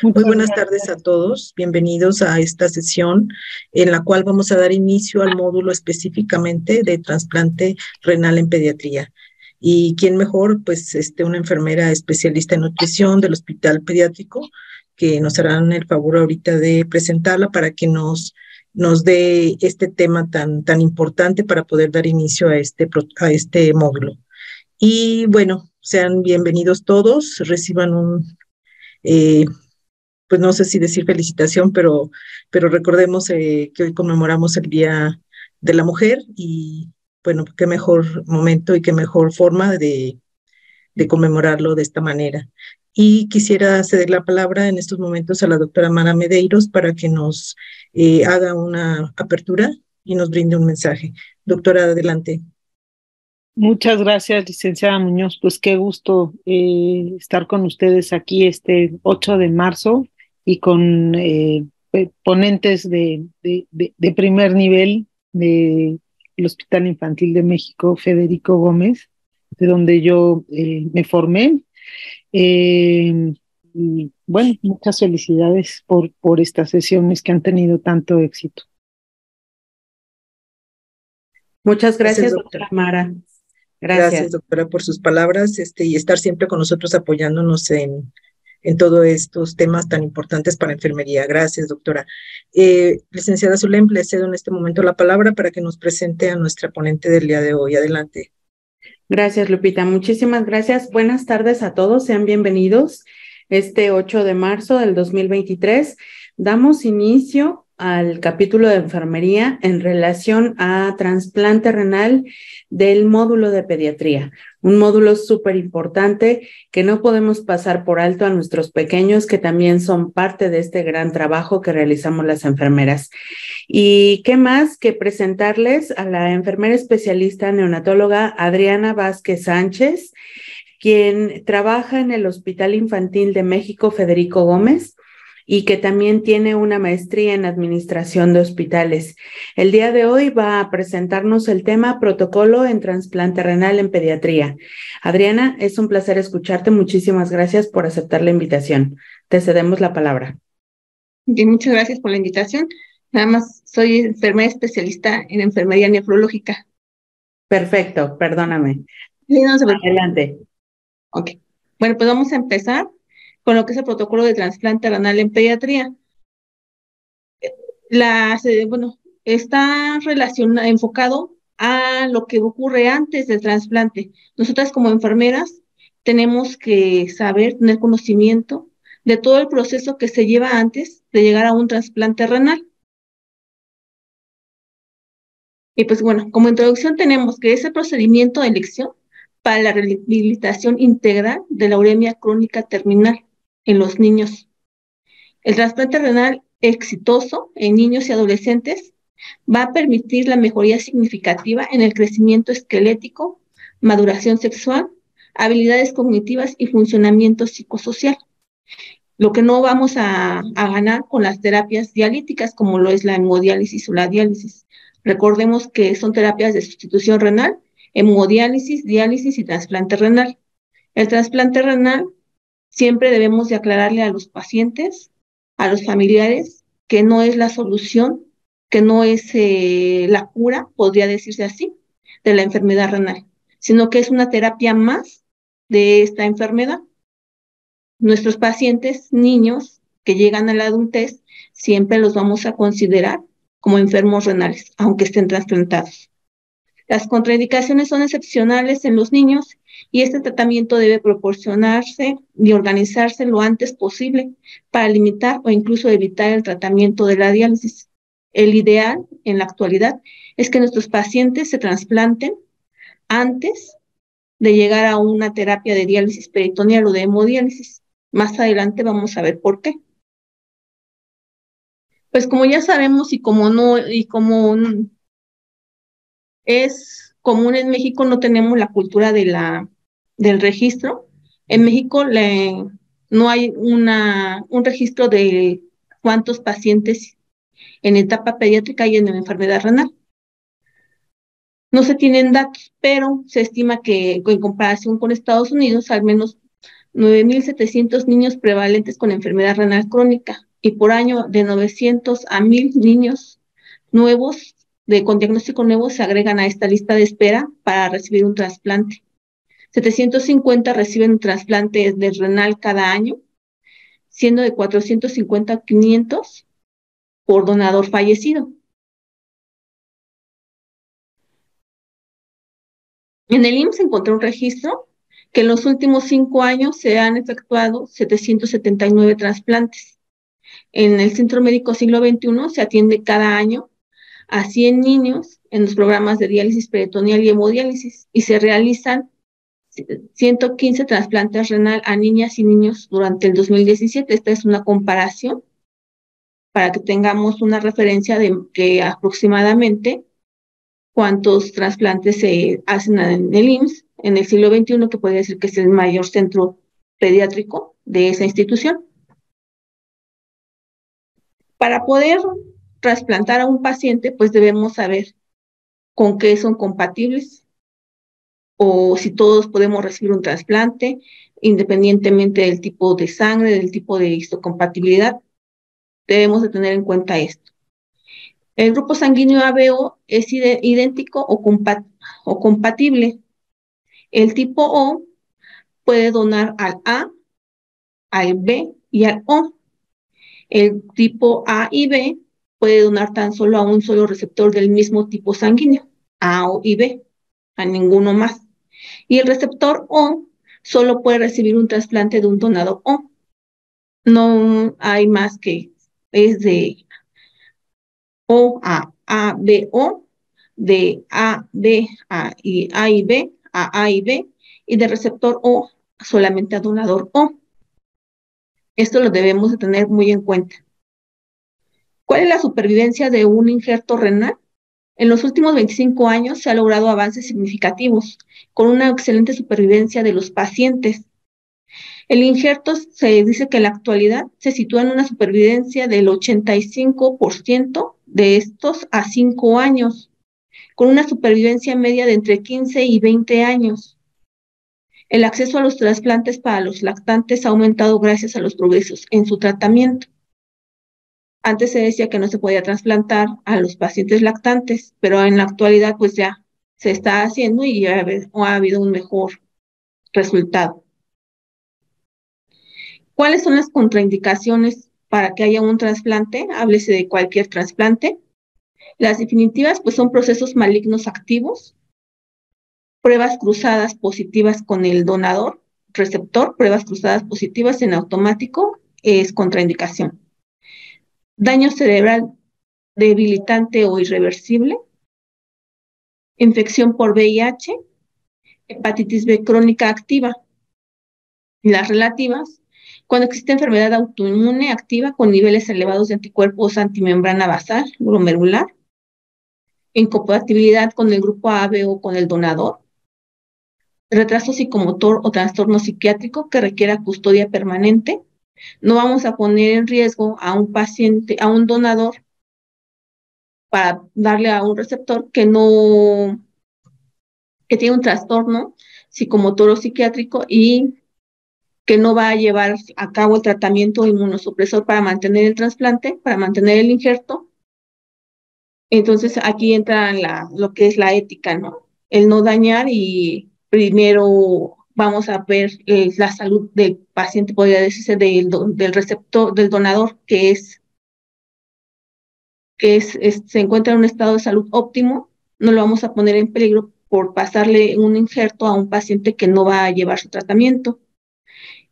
Muy Muchas buenas tardes gracias. a todos. Bienvenidos a esta sesión en la cual vamos a dar inicio al módulo específicamente de trasplante renal en pediatría. ¿Y quién mejor? Pues una enfermera especialista en nutrición del Hospital Pediátrico que nos harán el favor ahorita de presentarla para que nos dé este tema tan importante para poder dar inicio a este módulo. Y bueno, sean bienvenidos todos, reciban eh, pues no sé si decir felicitación, pero recordemos que hoy conmemoramos el Día de la Mujer y bueno, qué mejor momento y qué mejor forma de conmemorarlo de esta manera. Y quisiera ceder la palabra en estos momentos a la doctora Mara Medeiros para que nos haga una apertura y nos brinde un mensaje. Doctora, adelante. Muchas gracias, licenciada Muñoz. Pues qué gusto estar con ustedes aquí este 8 de marzo y con ponentes de primer nivel del Hospital Infantil de México, Federico Gómez, de donde yo me formé. Y bueno, muchas felicidades por estas sesiones que han tenido tanto éxito. Muchas Gracias, gracias, doctora. doctora Mara. Gracias, Gracias. doctora, por sus palabras, y estar siempre con nosotros apoyándonos en todos estos temas tan importantes para enfermería. Gracias, doctora. Licenciada Zulem, le cedo en este momento la palabra para que nos presente a nuestra ponente del día de hoy. Adelante. Gracias, Lupita. Muchísimas gracias. Buenas tardes a todos. Sean bienvenidos. Este 8 de marzo del 2023 damos inicio al capítulo de enfermería en relación a trasplante renal del módulo de pediatría. Un módulo súper importante que no podemos pasar por alto a nuestros pequeños que también son parte de este gran trabajo que realizamos las enfermeras. Y qué más que presentarles a la enfermera especialista neonatóloga Adriana Vázquez Sánchez, quien trabaja en el Hospital Infantil de México Federico Gómez y que también tiene una maestría en administración de hospitales. El día de hoy va a presentarnos el tema protocolo en trasplante renal en pediatría. Adriana, es un placer escucharte. Muchísimas gracias por aceptar la invitación. Te cedemos la palabra. Bien, muchas gracias por la invitación. Nada más soy enfermera especialista en enfermería nefrológica. Perfecto, perdóname. Sí, no se preocupe. Adelante. Ok. Bueno, pues vamos a empezar con lo que es el protocolo de trasplante renal en pediatría. Bueno, está enfocado a lo que ocurre antes del trasplante. Nosotras como enfermeras tenemos que saber, tener conocimiento de todo el proceso que se lleva antes de llegar a un trasplante renal. Y pues bueno, como introducción tenemos que es el procedimiento de elección para la rehabilitación integral de la uremia crónica terminal en los niños. El trasplante renal exitoso en niños y adolescentes va a permitir la mejoría significativa en el crecimiento esquelético, maduración sexual, habilidades cognitivas y funcionamiento psicosocial. Lo que no vamos a ganar con las terapias dialíticas, como lo es la hemodiálisis o la diálisis. Recordemos que son terapias de sustitución renal, hemodiálisis, diálisis y trasplante renal. El trasplante renal siempre debemos de aclararle a los pacientes, a los familiares, que no es la solución, que no es la cura, podría decirse así, de la enfermedad renal, sino que es una terapia más de esta enfermedad. Nuestros pacientes, niños que llegan a la adultez, siempre los vamos a considerar como enfermos renales, aunque estén trasplantados. Las contraindicaciones son excepcionales en los niños y este tratamiento debe proporcionarse y organizarse lo antes posible para limitar o incluso evitar el tratamiento de la diálisis. El ideal en la actualidad es que nuestros pacientes se trasplanten antes de llegar a una terapia de diálisis peritoneal o de hemodiálisis. Más adelante vamos a ver por qué. Pues como ya sabemos y como es común en México, no tenemos la cultura del registro. En México no hay un registro de cuántos pacientes en etapa pediátrica hay en la enfermedad renal. No se tienen datos, pero se estima que en comparación con Estados Unidos, al menos 9.700 niños prevalentes con enfermedad renal crónica y por año de 900 a 1.000 niños nuevos con diagnóstico nuevo se agregan a esta lista de espera para recibir un trasplante. 750 reciben un trasplante de renal cada año, siendo de 450 a 500 por donador fallecido. En el IMSS encontré un registro que en los últimos 5 años se han efectuado 779 trasplantes. En el Centro Médico Siglo XXI se atiende cada año a 100 niños en los programas de diálisis peritoneal y hemodiálisis y se realizan 115 trasplantes renal a niñas y niños durante el 2017. Esta es una comparación para que tengamos una referencia de que aproximadamente cuántos trasplantes se hacen en el IMSS en el siglo XXI, que podría decir que es el mayor centro pediátrico de esa institución. Para poder trasplantar a un paciente, pues debemos saber con qué son compatibles o si todos podemos recibir un trasplante, independientemente del tipo de sangre, del tipo de histocompatibilidad. Debemos de tener en cuenta esto. El grupo sanguíneo ABO es idéntico o compatible. El tipo O puede donar al A, al B y al O. El tipo A y B puede donar tan solo a un solo receptor del mismo tipo sanguíneo, A y B, a ninguno más. Y el receptor O solo puede recibir un trasplante de un donador O. No hay más que es de O a B O, de A B a y B a y B, y de receptor O solamente a donador O. Esto lo debemos de tener muy en cuenta. ¿Cuál es la supervivencia de un injerto renal? En los últimos 25 años se han logrado avances significativos, con una excelente supervivencia de los pacientes. El injerto se dice que en la actualidad se sitúa en una supervivencia del 85% de estos a 5 años, con una supervivencia media de entre 15 y 20 años. El acceso a los trasplantes para los lactantes ha aumentado gracias a los progresos en su tratamiento. Antes se decía que no se podía trasplantar a los pacientes lactantes, pero en la actualidad pues ya se está haciendo y ya ha habido un mejor resultado. ¿Cuáles son las contraindicaciones para que haya un trasplante? Háblese de cualquier trasplante. Las definitivas pues son procesos malignos activos, pruebas cruzadas positivas con el donador, receptor, pruebas cruzadas positivas en automático es contraindicación. Daño cerebral debilitante o irreversible, infección por VIH, hepatitis B crónica activa. Las relativas, cuando existe enfermedad autoinmune activa con niveles elevados de anticuerpos antimembrana basal, glomerular, incompatibilidad con el grupo AB o con el donador, retraso psicomotor o trastorno psiquiátrico que requiera custodia permanente. No vamos a poner en riesgo a un paciente, a un donador, para darle a un receptor que tiene un trastorno psicomotor o psiquiátrico y que no va a llevar a cabo el tratamiento inmunosupresor para mantener el trasplante, para mantener el injerto. Entonces aquí entra lo que es la ética, ¿no? El no dañar y primero vamos a ver la salud del paciente, podría decirse, del receptor, del donador, que se encuentra en un estado de salud óptimo. No lo vamos a poner en peligro por pasarle un injerto a un paciente que no va a llevar su tratamiento.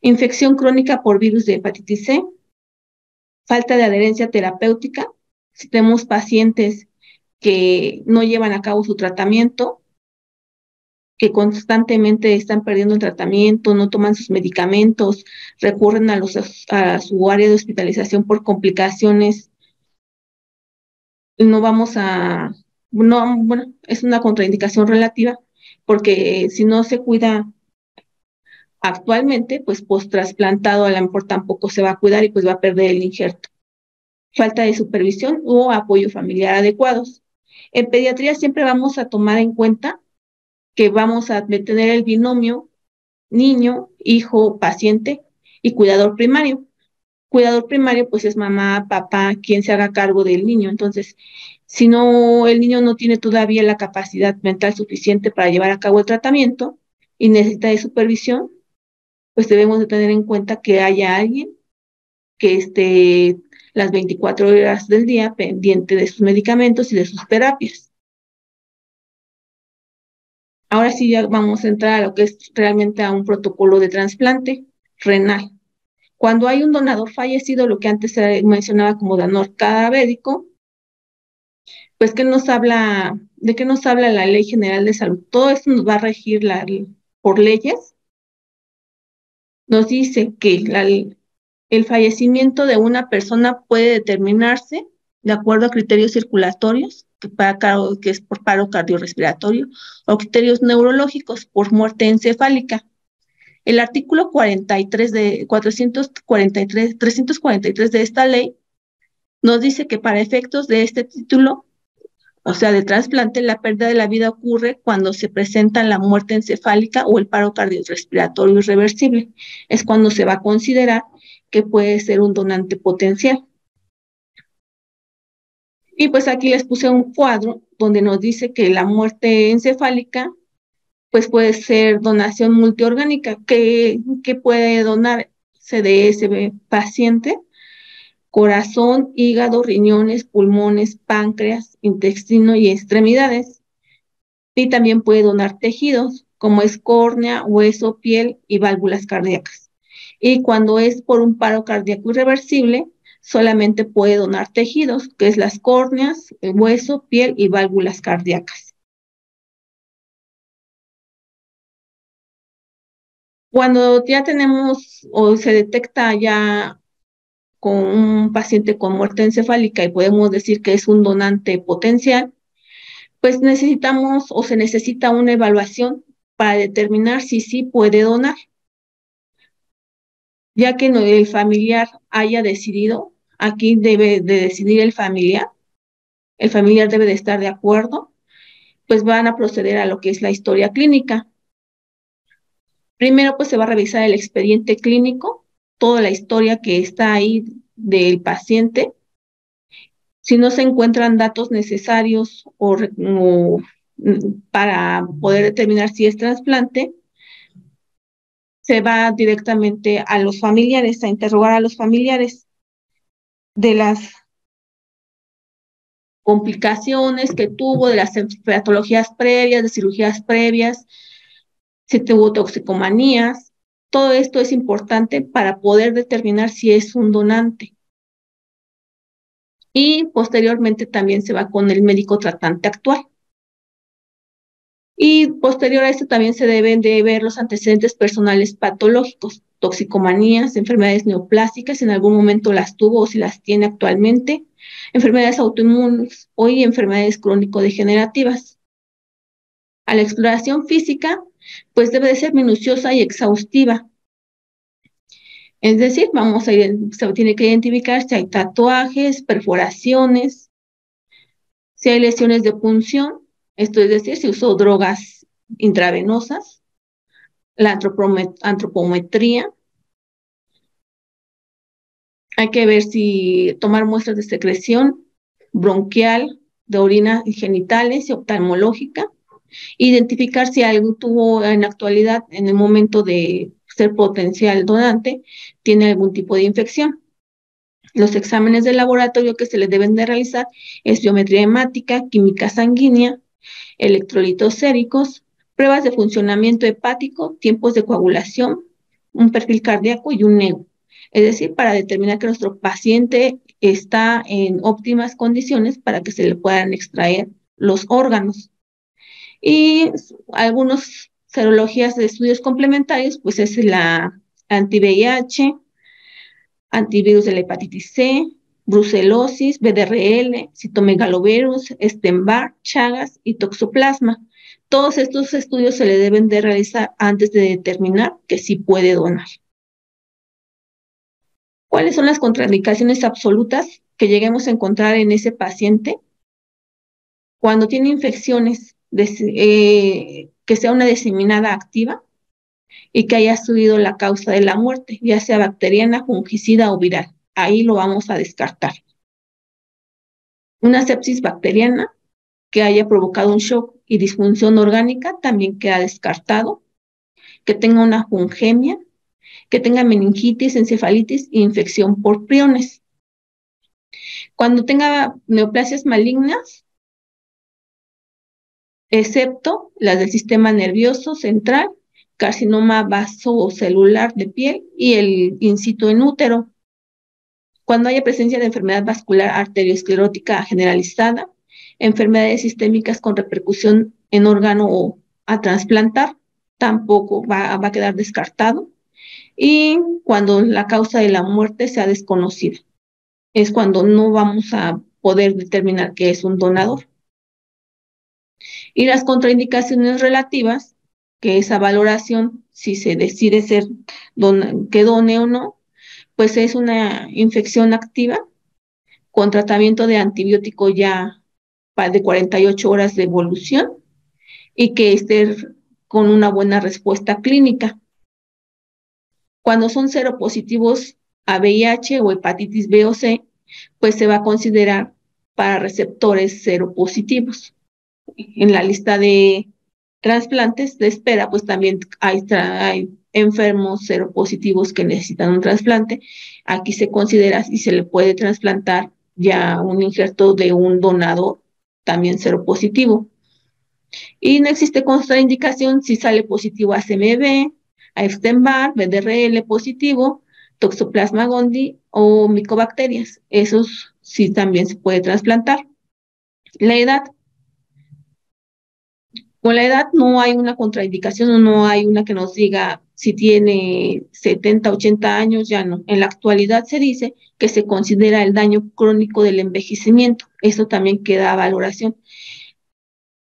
Infección crónica por virus de hepatitis C, falta de adherencia terapéutica. Si tenemos pacientes que no llevan a cabo su tratamiento, que constantemente están perdiendo el tratamiento, no toman sus medicamentos, recurren a su área de hospitalización por complicaciones, es una contraindicación relativa, porque si no se cuida actualmente, pues post-trasplantado a lo mejor tampoco se va a cuidar y pues va a perder el injerto. Falta de supervisión o apoyo familiar adecuados. En pediatría siempre vamos a tomar en cuenta que vamos a tener el binomio niño, hijo, paciente y cuidador primario. Cuidador primario, pues es mamá, papá, quien se haga cargo del niño. Entonces, si no, el niño no tiene todavía la capacidad mental suficiente para llevar a cabo el tratamiento y necesita de supervisión, pues debemos de tener en cuenta que haya alguien que esté las 24 horas del día pendiente de sus medicamentos y de sus terapias. Ahora sí ya vamos a entrar a lo que es realmente a un protocolo de trasplante renal. Cuando hay un donador fallecido, lo que antes se mencionaba como donador cadavérico, pues ¿de qué nos habla la Ley General de Salud? Todo esto nos va a regir por leyes. Nos dice que el fallecimiento de una persona puede determinarse de acuerdo a criterios circulatorios, que es por paro cardiorrespiratorio, o criterios neurológicos por muerte encefálica. El artículo 43 de 343 de esta ley nos dice que para efectos de este título, o sea, de trasplante, la pérdida de la vida ocurre cuando se presenta la muerte encefálica o el paro cardiorrespiratorio irreversible. Es cuando se va a considerar que puede ser un donante potencial. Y pues aquí les puse un cuadro donde nos dice que la muerte encefálica pues puede ser donación multiorgánica. ¿Qué puede donarse de ese paciente? Corazón, hígado, riñones, pulmones, páncreas, intestino y extremidades. Y también puede donar tejidos, como es córnea, hueso, piel y válvulas cardíacas. Y cuando es por un paro cardíaco irreversible, solamente puede donar tejidos, que es las córneas, el hueso, piel y válvulas cardíacas. Cuando ya tenemos o se detecta ya con un paciente con muerte encefálica y podemos decir que es un donante potencial, pues necesitamos o se necesita una evaluación para determinar si sí puede donar. Ya que el familiar haya decidido, aquí debe de decidir el familiar debe de estar de acuerdo, pues van a proceder a lo que es la historia clínica. Primero, pues se va a revisar el expediente clínico, toda la historia que está ahí del paciente. Si no se encuentran datos necesarios para poder determinar si es trasplante, se va directamente a los familiares, a interrogar a los familiares de las complicaciones que tuvo, de las patologías previas, de cirugías previas, si tuvo toxicomanías. Todo esto es importante para poder determinar si es un donante. Y posteriormente también se va con el médico tratante actual. Y posterior a esto también se deben de ver los antecedentes personales patológicos, toxicomanías, enfermedades neoplásicas, si en algún momento las tuvo o si las tiene actualmente, enfermedades autoinmunes o enfermedades crónico-degenerativas. A la exploración física, pues debe de ser minuciosa y exhaustiva. Es decir, se tiene que identificar si hay tatuajes, perforaciones, si hay lesiones de punción, esto es decir, si usó drogas intravenosas, la antropometría. Hay que ver si tomar muestras de secreción bronquial, de orina y genitales y oftalmológica. Identificar si algo tuvo en la actualidad, en el momento de ser potencial donante, tiene algún tipo de infección. Los exámenes de laboratorio que se le deben de realizar es biometría hemática, química sanguínea, electrolitos séricos, pruebas de funcionamiento hepático, tiempos de coagulación, un perfil cardíaco y un ego. Es decir, para determinar que nuestro paciente está en óptimas condiciones para que se le puedan extraer los órganos. Y algunas serologías de estudios complementarios, pues es la anti-VIH, antivirus de la hepatitis C, brucelosis, VDRL, citomegalovirus, Epstein-Barr, Chagas y toxoplasma. Todos estos estudios se le deben de realizar antes de determinar que sí puede donar. ¿Cuáles son las contraindicaciones absolutas que lleguemos a encontrar en ese paciente? Cuando tiene infecciones, que sea una diseminada activa, y que haya sido la causa de la muerte, ya sea bacteriana, fungicida o viral. Ahí lo vamos a descartar. Una sepsis bacteriana que haya provocado un shock y disfunción orgánica también queda descartado. Que tenga una fungemia, que tenga meningitis, encefalitis e infección por priones. Cuando tenga neoplasias malignas, excepto las del sistema nervioso central, carcinoma vasocelular de piel y el in situ en útero. Cuando haya presencia de enfermedad vascular arteriosclerótica generalizada, enfermedades sistémicas con repercusión en órgano a trasplantar, tampoco va a quedar descartado. Y cuando la causa de la muerte sea desconocida, es cuando no vamos a poder determinar que es un donador. Y las contraindicaciones relativas, que esa valoración, si se decide que done o no, pues es una infección activa con tratamiento de antibiótico ya de 48 horas de evolución y que esté con una buena respuesta clínica. Cuando son seropositivos a VIH o hepatitis B o C, pues se va a considerar para receptores seropositivos. En la lista de trasplantes de espera, pues también hay enfermos seropositivos que necesitan un trasplante. Aquí se considera si se le puede trasplantar ya un injerto de un donador también seropositivo. Y no existe contraindicación si sale positivo a CMV, a Epstein-Barr, VDRL positivo, Toxoplasma gondii o micobacterias. Esos sí también se puede trasplantar. La edad. Con la edad no hay una contraindicación o no hay una que nos diga si tiene 70, 80 años, ya no. En la actualidad se dice que se considera el daño crónico del envejecimiento. Eso también queda a valoración.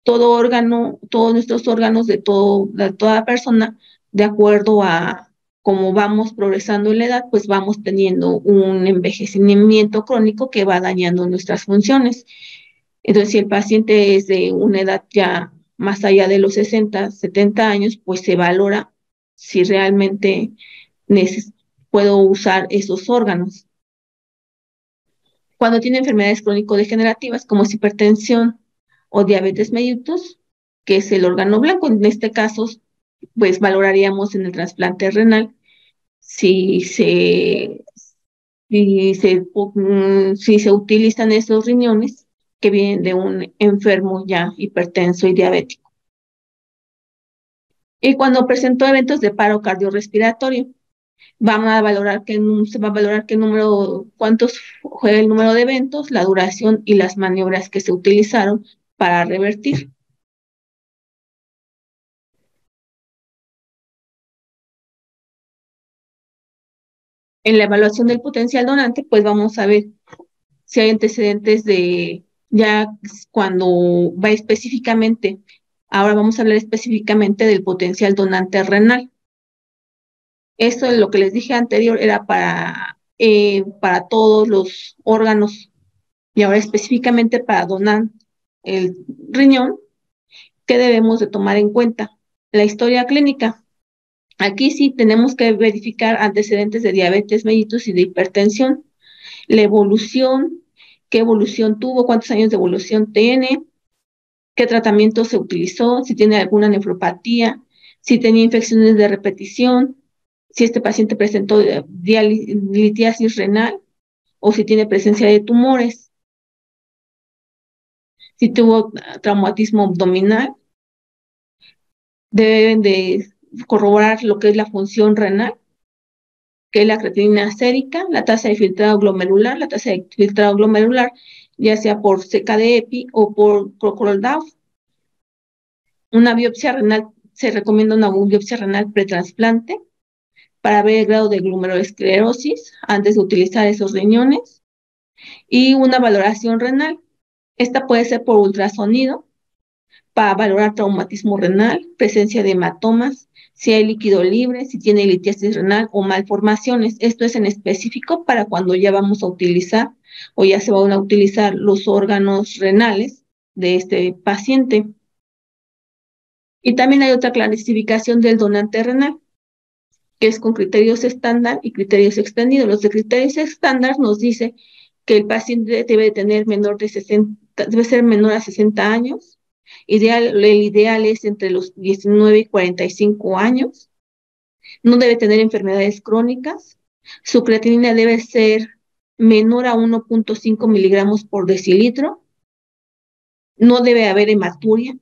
Todo órgano, todos nuestros órganos de toda persona, de acuerdo a cómo vamos progresando en la edad, pues vamos teniendo un envejecimiento crónico que va dañando nuestras funciones. Entonces, si el paciente es de una edad ya más allá de los 60, 70 años, pues se valora si realmente puedo usar esos órganos. Cuando tiene enfermedades crónico-degenerativas como es hipertensión o diabetes mellitus, que es el órgano blanco, en este caso, pues valoraríamos en el trasplante renal si se utilizan esos riñones que vienen de un enfermo ya hipertenso y diabético. Y cuando presentó eventos de paro cardiorrespiratorio, se va a valorar cuántos fue el número de eventos, la duración y las maniobras que se utilizaron para revertir. En la evaluación del potencial donante, pues vamos a ver si hay antecedentes de ya cuando va específicamente. Ahora vamos a hablar específicamente del potencial donante renal. Esto es lo que les dije anterior, era para todos los órganos y ahora específicamente para donar el riñón. ¿Qué debemos de tomar en cuenta? La historia clínica. Aquí sí tenemos que verificar antecedentes de diabetes mellitus y de hipertensión. La evolución, qué evolución tuvo, cuántos años de evolución tiene, qué tratamiento se utilizó, si tiene alguna nefropatía, si tenía infecciones de repetición, si este paciente presentó litiasis renal o si tiene presencia de tumores, si tuvo traumatismo abdominal. Deben de corroborar lo que es la función renal, que es la creatinina sérica, la tasa de filtrado glomerular, ya sea por CKD-EPI o por Crocroll-Duff. Una biopsia renal, se recomienda una biopsia renal pretransplante para ver el grado de glomerulosclerosis antes de utilizar esos riñones. Y una valoración renal. Esta puede ser por ultrasonido para valorar traumatismo renal, presencia de hematomas, si hay líquido libre, si tiene litiasis renal o malformaciones. Esto es en específico para cuando ya vamos a utilizar o ya se van a utilizar los órganos renales de este paciente. Y también hay otra clasificación del donante renal, que es con criterios estándar y criterios extendidos. Los de criterios estándar nos dice que el paciente debe tener debe ser menor a 60 años. El ideal es entre los 19 y 45 años. No debe tener enfermedades crónicas. Su creatinina debe ser menor a 1.5 miligramos por decilitro. No debe haber hematuria.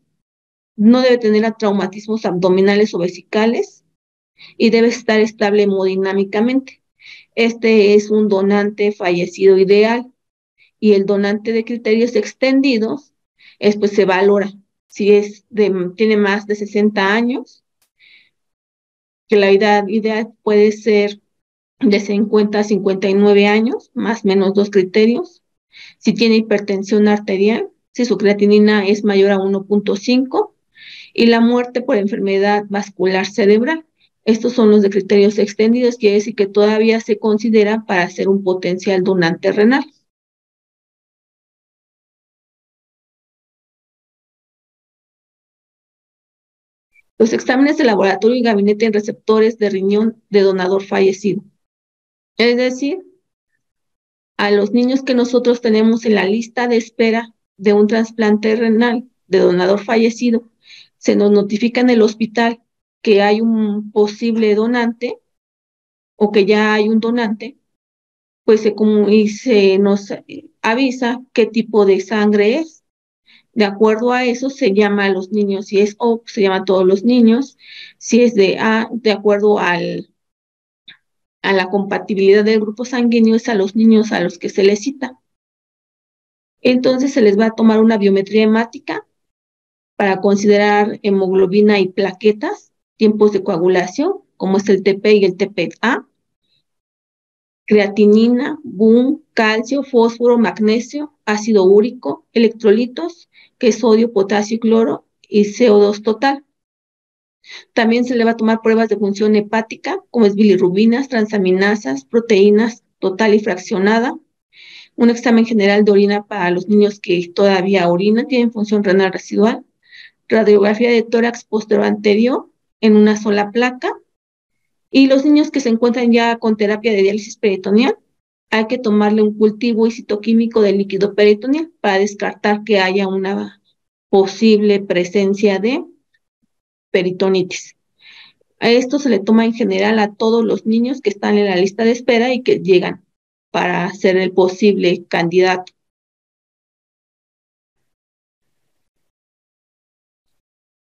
No debe tener traumatismos abdominales o vesicales y debe estar estable hemodinámicamente. Este es un donante fallecido ideal, y el donante de criterios extendidos pues se valora si tiene más de 60 años, que la edad ideal puede ser de 50 a 59 años, más o menos 2 criterios. Si tiene hipertensión arterial, si su creatinina es mayor a 1.5, y la muerte por enfermedad vascular cerebral. Estos son los de criterios extendidos, quiere decir que todavía se considera para ser un potencial donante renal. Los exámenes de laboratorio y gabinete en receptores de riñón de donador fallecido. Es decir, a los niños que nosotros tenemos en la lista de espera de un trasplante renal de donador fallecido, se nos notifica en el hospital que hay un posible donante o que ya hay un donante, pues se nos avisa qué tipo de sangre es. De acuerdo a eso se llama a los niños, si es O, se llama a todos los niños, si es de A, de acuerdo a la compatibilidad del grupo sanguíneo, es a los niños a los que se les cita. Entonces se les va a tomar una biometría hemática para considerar hemoglobina y plaquetas, tiempos de coagulación, como es el TP y el TPA, creatinina, BUN, calcio, fósforo, magnesio, ácido úrico, electrolitos, que es sodio, potasio y cloro, y CO2 total. También se le va a tomar pruebas de función hepática, como es bilirrubinas, transaminasas, proteínas total y fraccionada, un examen general de orina para los niños que todavía orinan, tienen función renal residual, radiografía de tórax posterior anterior en una sola placa, y los niños que se encuentran ya con terapia de diálisis peritoneal, hay que tomarle un cultivo y citoquímico del líquido peritoneal para descartar que haya una posible presencia de peritonitis. A esto se le toma en general a todos los niños que están en la lista de espera y que llegan para ser el posible candidato.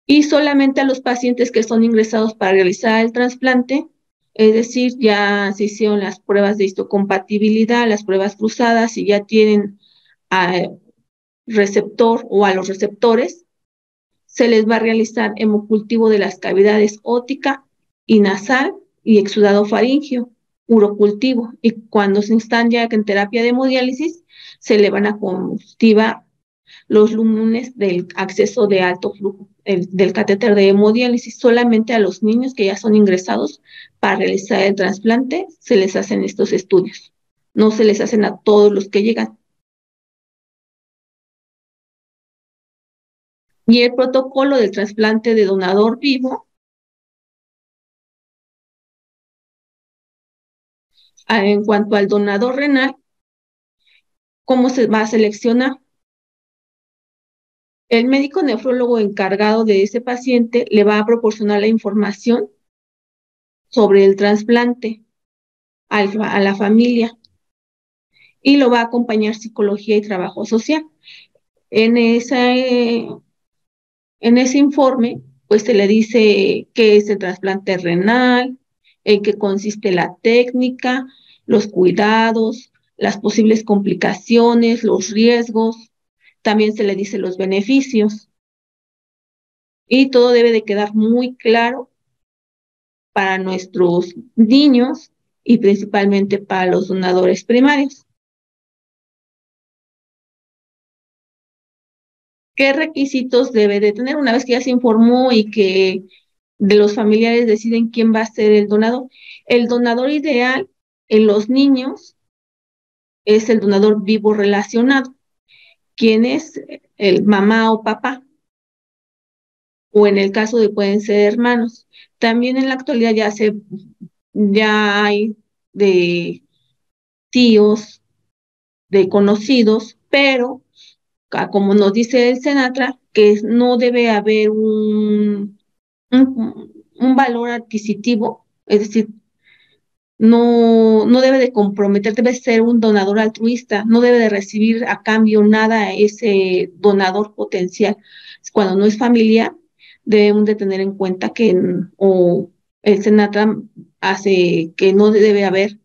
Y solamente a los pacientes que son ingresados para realizar el trasplante, es decir, ya se hicieron las pruebas de histocompatibilidad, las pruebas cruzadas, y ya tienen al receptor o a los receptores, se les va a realizar hemocultivo de las cavidades óptica y nasal y exudado faríngeo, urocultivo, y cuando se están ya en terapia de hemodiálisis, se le van a cultivar los lúmenes del acceso de alto flujo, del catéter de hemodiálisis. Solamente a los niños que ya son ingresados para realizar el trasplante se les hacen estos estudios. No se les hacen a todos los que llegan. Y el protocolo del trasplante de donador vivo, en cuanto al donador renal, ¿cómo se va a seleccionar? El médico nefrólogo encargado de ese paciente le va a proporcionar la información sobre el trasplante a la familia, y lo va a acompañar psicología y trabajo social. En ese informe, pues se le dice qué es el trasplante renal, en qué consiste la técnica, los cuidados, las posibles complicaciones, los riesgos. También se le dice los beneficios. Y todo debe de quedar muy claro para nuestros niños y principalmente para los donadores primarios. ¿Qué requisitos debe de tener una vez que ya se informó y que de los familiares deciden quién va a ser el donador? El donador ideal en los niños es el donador vivo relacionado, quien es el mamá o papá, o en el caso de pueden ser hermanos. También en la actualidad ya se ya hay de tíos, de conocidos, pero como nos dice el Senatra, que no debe haber un valor adquisitivo, es decir, no debe de comprometer, debe ser un donador altruista, no debe de recibir a cambio nada a ese donador potencial. Cuando no es familiar, debemos de tener en cuenta que o el Senatra hace que no debe haber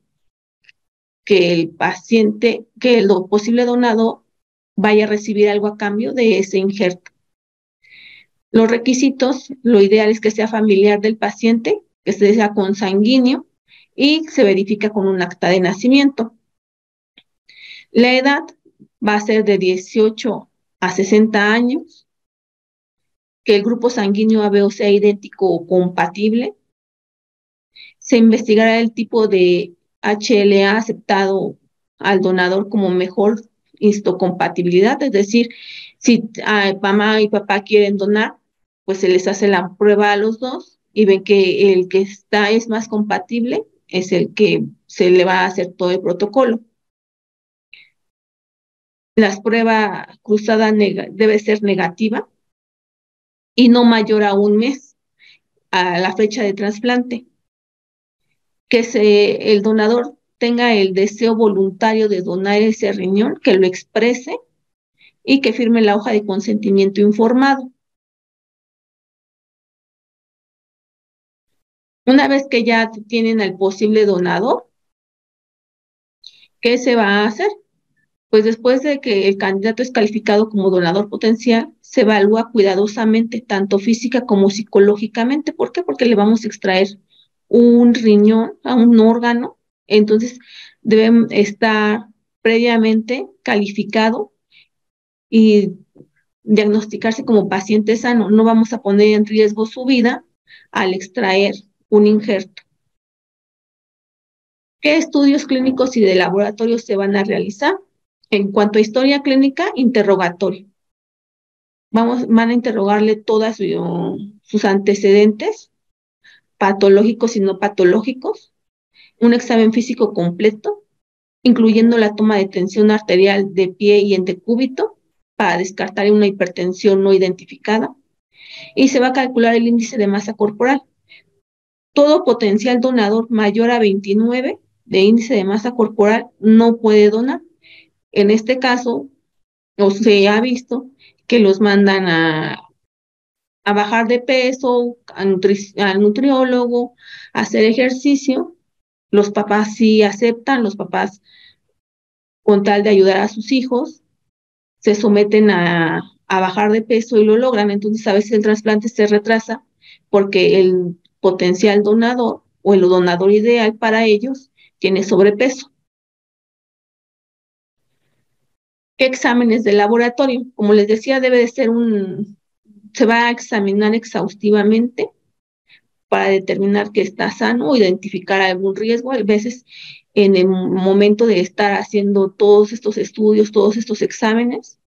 que el paciente, que el posible donador vaya a recibir algo a cambio de ese injerto. Los requisitos, lo ideal es que sea familiar del paciente, que sea consanguíneo y se verifica con un acta de nacimiento. La edad va a ser de 18 a 60 años, que el grupo sanguíneo AB sea idéntico o compatible. Se investigará el tipo de HLA aceptado al donador como mejor histocompatibilidad, es decir, si mamá y papá quieren donar, pues se les hace la prueba a los dos y ven que el que es más compatible es el que se le va a hacer todo el protocolo. La prueba cruzada debe ser negativa y no mayor a un mes a la fecha de trasplante. Que el donador tenga el deseo voluntario de donar ese riñón, que lo exprese y que firme la hoja de consentimiento informado. Una vez que ya tienen al posible donador, ¿qué se va a hacer? Pues después de que el candidato es calificado como donador potencial, se evalúa cuidadosamente, tanto física como psicológicamente. ¿Por qué? Porque le vamos a extraer un riñón a un órgano, entonces debe estar previamente calificado y diagnosticarse como paciente sano. No vamos a poner en riesgo su vida al extraer un injerto. ¿Qué estudios clínicos y de laboratorio se van a realizar? En cuanto a historia clínica, interrogatorio. Van a interrogarle todas sus antecedentes, patológicos y no patológicos, un examen físico completo, incluyendo la toma de tensión arterial de pie y en decúbito, para descartar una hipertensión no identificada, y se va a calcular el índice de masa corporal. Todo potencial donador mayor a 29 de índice de masa corporal no puede donar. En este caso, se ha visto que los mandan a bajar de peso, al nutriólogo, a hacer ejercicio. Los papás sí aceptan, los papás con tal de ayudar a sus hijos, se someten a bajar de peso y lo logran. Entonces a veces el trasplante se retrasa porque el potencial donador o el donador ideal para ellos tiene sobrepeso. ¿Qué exámenes de laboratorio? Como les decía, debe de ser se va a examinar exhaustivamente para determinar que está sano o identificar algún riesgo. A veces en el momento de estar haciendo todos estos estudios, todos estos exámenes,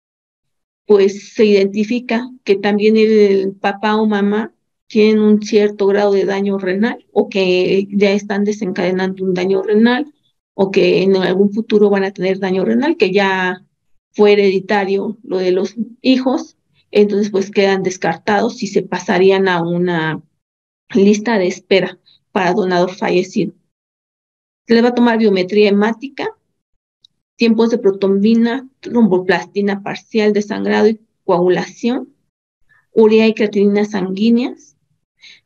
pues se identifica que también el papá o mamá tienen un cierto grado de daño renal o que ya están desencadenando un daño renal o que en algún futuro van a tener daño renal, que ya fue hereditario lo de los hijos, entonces pues quedan descartados y se pasarían a una lista de espera para donador fallecido. Se le va a tomar biometría hemática, tiempos de protombina, tromboplastina parcial de sangrado y coagulación, urea y creatinina sanguíneas,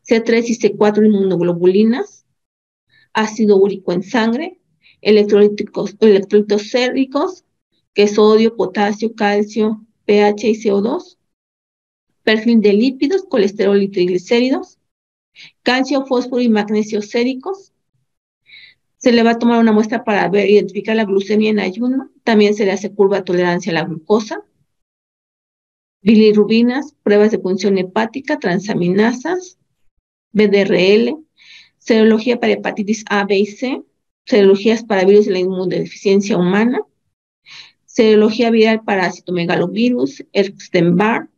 C3 y C4 inmunoglobulinas, ácido úrico en sangre, electrolitos séricos, que es sodio, potasio, calcio, pH y CO2, perfil de lípidos, colesterol y triglicéridos, calcio, fósforo y magnesio séricos. Se le va a tomar una muestra para identificar la glucemia en ayuno. También se le hace curva de tolerancia a la glucosa. Bilirrubinas, pruebas de función hepática, transaminasas, BDRL, serología para hepatitis A, B y C, serologías para virus de la inmunodeficiencia humana, serología viral para citomegalovirus, Epstein-Barr,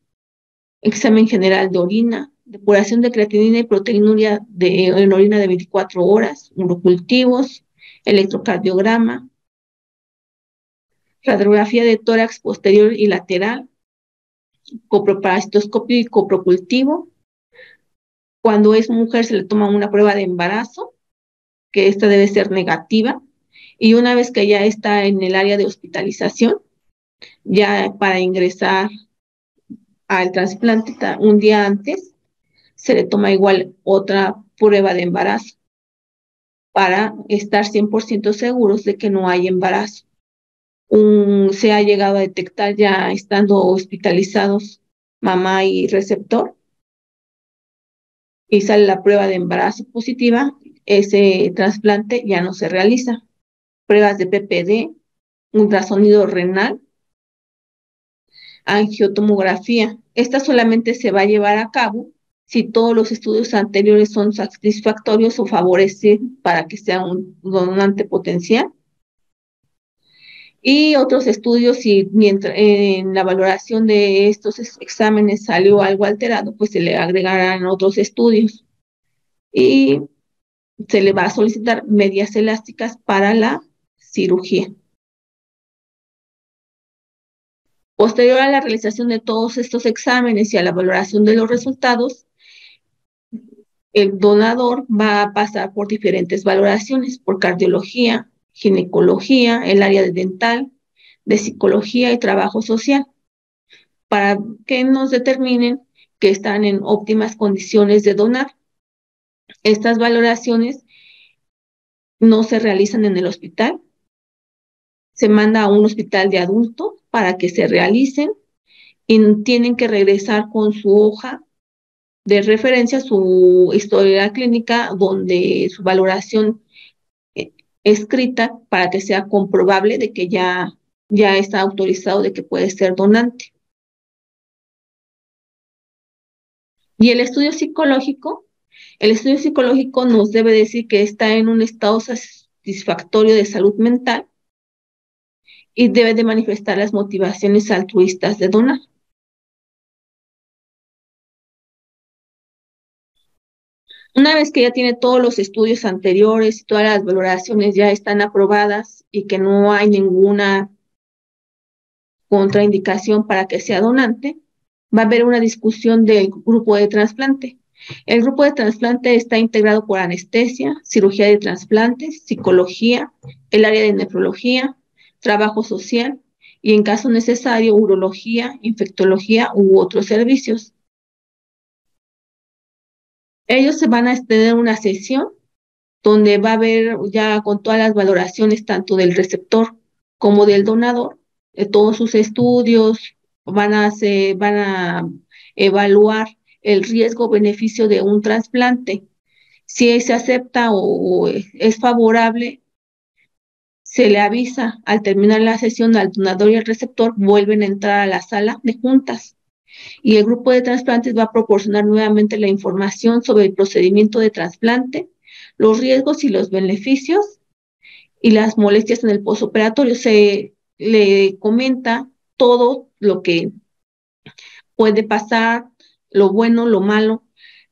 examen general de orina, depuración de creatinina y proteinuria en orina de 24 horas, urocultivos, electrocardiograma, radiografía de tórax posterior y lateral, coproparasitoscopio y coprocultivo. Cuando es mujer se le toma una prueba de embarazo, que esta debe ser negativa, y una vez que ya está en el área de hospitalización, ya para ingresar al trasplante un día antes, se le toma igual otra prueba de embarazo para estar 100% seguros de que no hay embarazo. Se ha llegado a detectar ya estando hospitalizados mamá y receptor y sale la prueba de embarazo positiva, ese trasplante ya no se realiza. Pruebas de PPD, ultrasonido renal, angiotomografía. Esta solamente se va a llevar a cabo si todos los estudios anteriores son satisfactorios o favorecen para que sea un donante potencial. Y otros estudios, si mientras en la valoración de estos exámenes salió algo alterado, pues se le agregarán otros estudios. Y se le va a solicitar medias elásticas para la cirugía. Posterior a la realización de todos estos exámenes y a la valoración de los resultados, el donador va a pasar por diferentes valoraciones, por cardiología, ginecología, el área de dental, de psicología y trabajo social, para que nos determinen que están en óptimas condiciones de donar. Estas valoraciones no se realizan en el hospital, se manda a un hospital de adultos para que se realicen y tienen que regresar con su hoja de referencia, su historia clínica, donde su valoración escrita para que sea comprobable de que ya está autorizado de que puede ser donante. Y el estudio psicológico nos debe decir que está en un estado satisfactorio de salud mental y debe de manifestar las motivaciones altruistas de donar. Una vez que ya tiene todos los estudios anteriores y todas las valoraciones ya están aprobadas y que no hay ninguna contraindicación para que sea donante, va a haber una discusión del grupo de trasplante. El grupo de trasplante está integrado por anestesia, cirugía de trasplantes, psicología, el área de nefrología, trabajo social y en caso necesario urología, infectología u otros servicios. Ellos se van a tener una sesión donde va a haber ya con todas las valoraciones tanto del receptor como del donador, de todos sus estudios, van a evaluar el riesgo-beneficio de un trasplante. Si se acepta o es favorable, se le avisa al terminar la sesión al donador y al receptor, vuelven a entrar a la sala de juntas. Y el grupo de trasplantes va a proporcionar nuevamente la información sobre el procedimiento de trasplante, los riesgos y los beneficios y las molestias en el postoperatorio. Se le comenta todo lo que puede pasar, lo bueno, lo malo,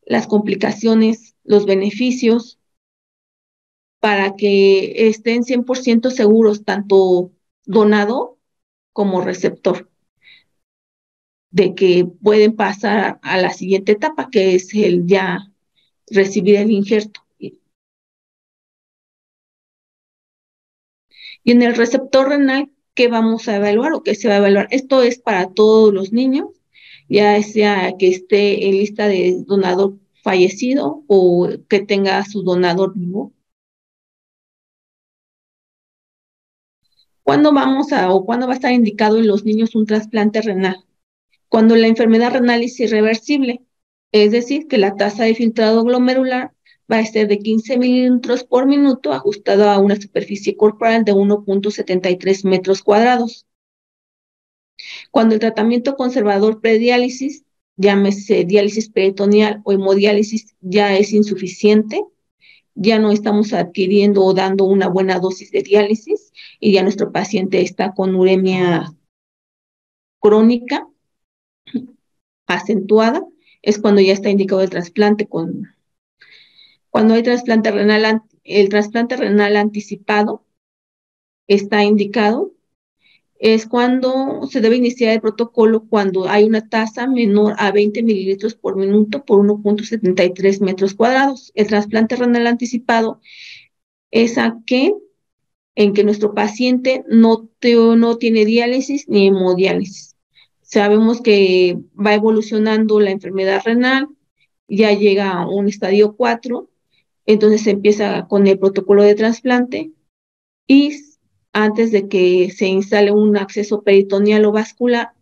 las complicaciones, los beneficios, para que estén 100% seguros tanto donador como receptor de que pueden pasar a la siguiente etapa, que es el ya recibir el injerto. Y en el receptor renal, ¿qué vamos a evaluar o qué se va a evaluar? Esto es para todos los niños, ya sea que esté en lista de donador fallecido o que tenga su donador vivo. ¿Cuándo cuándo va a estar indicado en los niños un trasplante renal? Cuando la enfermedad renal es irreversible, es decir, que la tasa de filtrado glomerular va a ser de 15 mililitros por minuto ajustado a una superficie corporal de 1.73 metros cuadrados. Cuando el tratamiento conservador prediálisis, llámese diálisis peritoneal o hemodiálisis, ya es insuficiente, ya no estamos adquiriendo o dando una buena dosis de diálisis y ya nuestro paciente está con uremia crónica acentuada, es cuando ya está indicado el trasplante. Cuando hay trasplante renal, el trasplante renal anticipado está indicado, es cuando se debe iniciar el protocolo cuando hay una tasa menor a 20 mililitros por minuto por 1.73 metros cuadrados. El trasplante renal anticipado es en que nuestro paciente no tiene diálisis ni hemodiálisis. Sabemos que va evolucionando la enfermedad renal, ya llega a un estadio 4, entonces se empieza con el protocolo de trasplante y antes de que se instale un acceso peritoneal o vascular,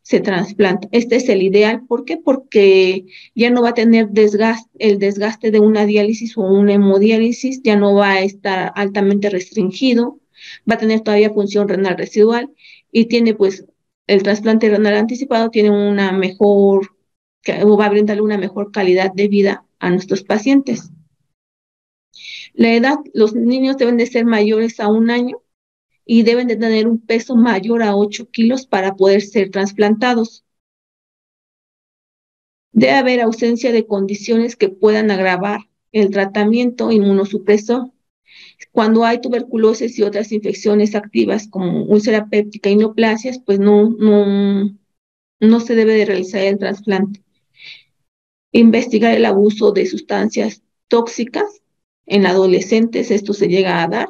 se trasplanta. Este es el ideal. ¿Por qué? Porque ya no va a tener el desgaste de una diálisis o una hemodiálisis, ya no va a estar altamente restringido, va a tener todavía función renal residual y tiene pues el trasplante renal anticipado tiene una mejor, o va a brindarle una mejor calidad de vida a nuestros pacientes. La edad, los niños deben de ser mayores a 1 año y deben de tener un peso mayor a 8 kilos para poder ser trasplantados. Debe haber ausencia de condiciones que puedan agravar el tratamiento inmunosupresor. Cuando hay tuberculosis y otras infecciones activas como úlcera péptica y neoplasias, pues no se debe de realizar el trasplante. Investigar el abuso de sustancias tóxicas en adolescentes, esto se llega a dar.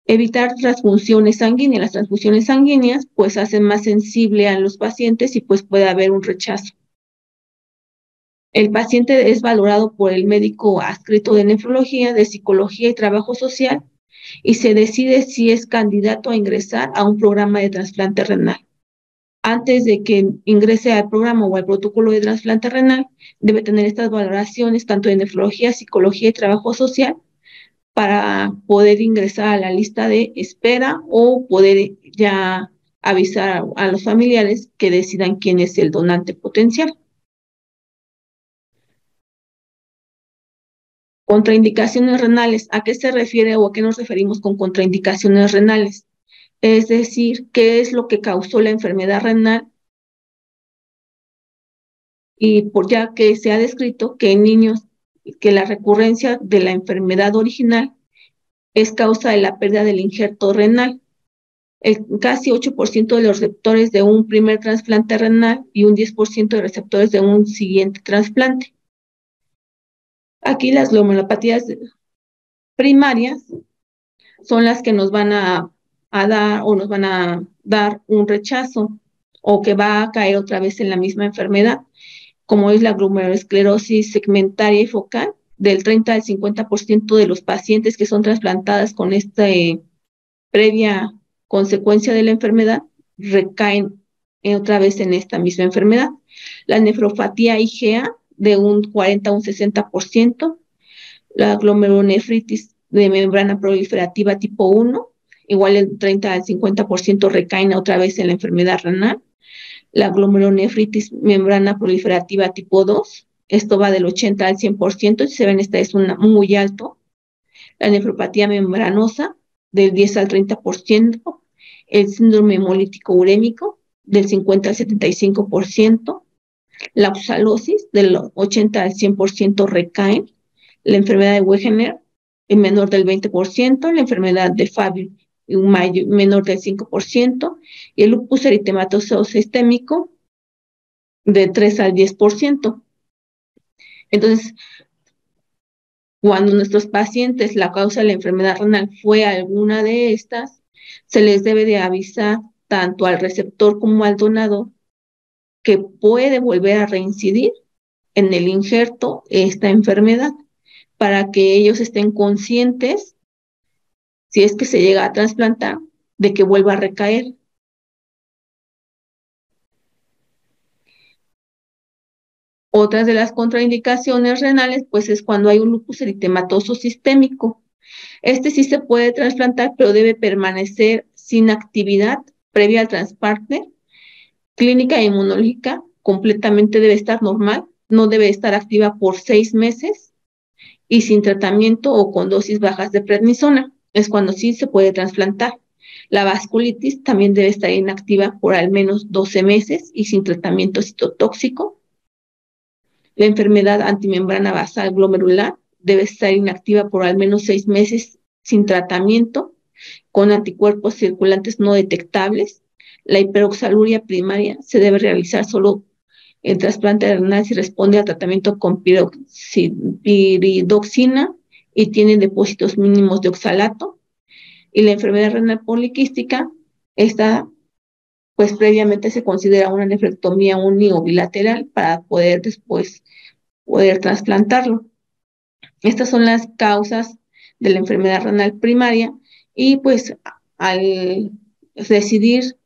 Evitar transfusiones sanguíneas. Las transfusiones sanguíneas pues hacen más sensible a los pacientes y pues puede haber un rechazo. El paciente es valorado por el médico adscrito de nefrología, de psicología y trabajo social y se decide si es candidato a ingresar a un programa de trasplante renal. Antes de que ingrese al programa o al protocolo de trasplante renal, debe tener estas valoraciones tanto de nefrología, psicología y trabajo social para poder ingresar a la lista de espera o poder ya avisar a los familiares que decidan quién es el donante potencial. Contraindicaciones renales. ¿A qué se refiere o a qué nos referimos con contraindicaciones renales? Es decir, ¿qué es lo que causó la enfermedad renal? Y ya que se ha descrito que en niños, que la recurrencia de la enfermedad original es causa de la pérdida del injerto renal. Casi 8% de los receptores de un primer trasplante renal y un 10% de receptores de un siguiente trasplante. Aquí las glomerulopatías primarias son las que nos van a dar o nos van a dar un rechazo o que va a caer otra vez en la misma enfermedad, como es la glomerulosclerosis segmentaria y focal. Del 30 al 50% de los pacientes que son trasplantadas con esta previa consecuencia de la enfermedad recaen otra vez en esta misma enfermedad. La nefropatía IgA de un 40 a un 60%, la glomerulonefritis de membrana proliferativa tipo 1, igual el 30 al 50% recaen otra vez en la enfermedad renal. La glomerulonefritis membrana proliferativa tipo 2, esto va del 80 al 100%, si se ven, esta es muy alto. La nefropatía membranosa del 10 al 30%, el síndrome hemolítico urémico del 50 al 75%, la oxalosis del 80 al 100% recaen, la enfermedad de Wegener en menor del 20%, la enfermedad de Fabry menor del 5%, y el lupus eritematoso sistémico de 3 al 10%. Entonces, cuando nuestros pacientes, la causa de la enfermedad renal fue alguna de estas, se les debe de avisar tanto al receptor como al donador que puede volver a reincidir en el injerto esta enfermedad, para que ellos estén conscientes, si es que se llega a trasplantar, de que vuelva a recaer. Otras de las contraindicaciones renales, pues es cuando hay un lupus eritematoso sistémico. Este sí se puede trasplantar, pero debe permanecer sin actividad previa al trasplante. Clínica inmunológica completamente debe estar normal, no debe estar activa por 6 meses y sin tratamiento o con dosis bajas de prednisona. Es cuando sí se puede trasplantar. La vasculitis también debe estar inactiva por al menos 12 meses y sin tratamiento citotóxico. La enfermedad antimembrana basal glomerular debe estar inactiva por al menos 6 meses sin tratamiento, con anticuerpos circulantes no detectables. La hiperoxaluria primaria se debe realizar solo en trasplante renal si responde al tratamiento con piridoxina y tiene depósitos mínimos de oxalato. Y la enfermedad renal poliquística, esta pues previamente se considera una nefrectomía uni o bilateral para poder después trasplantarlo. Estas son las causas de la enfermedad renal primaria y pues al decidir